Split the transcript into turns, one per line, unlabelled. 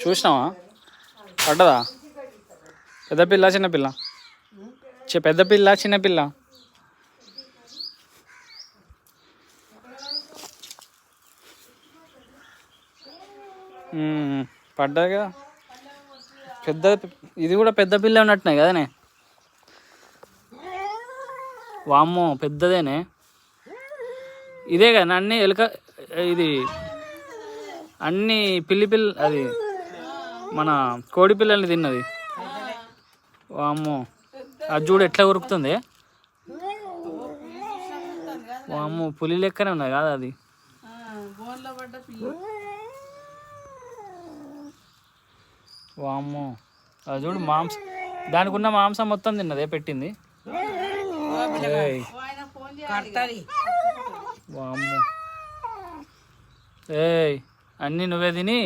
చూసినావా? పడ్డదా? పెద్ద పిల్ల చిన్నపిల్ల? పెద్ద పిల్ల చిన్నపిల్ల? పడ్డది కదా పెద్ద. ఇది కూడా పెద్ద పిల్ల ఉన్నట్టున్నాయి కదనే. వామ్మో పెద్దదేనే. ఇదే కదా అన్ని ఎలుక, ఇది అన్ని పిల్ల అది మన కోడి పిల్లల్ని తిన్నది. వామ్మో అది చూడు ఎట్లా ఉరుకుతుంది. వామ్మో పులి లెక్కనే ఉన్నది కాదు అది. వామ్మో అది చూడు మాంసం, దానికి ఉన్న మాంసం మొత్తం తిన్నదే పెట్టింది. వామ్మో ఏయ్ అన్నీ నువ్వే తిని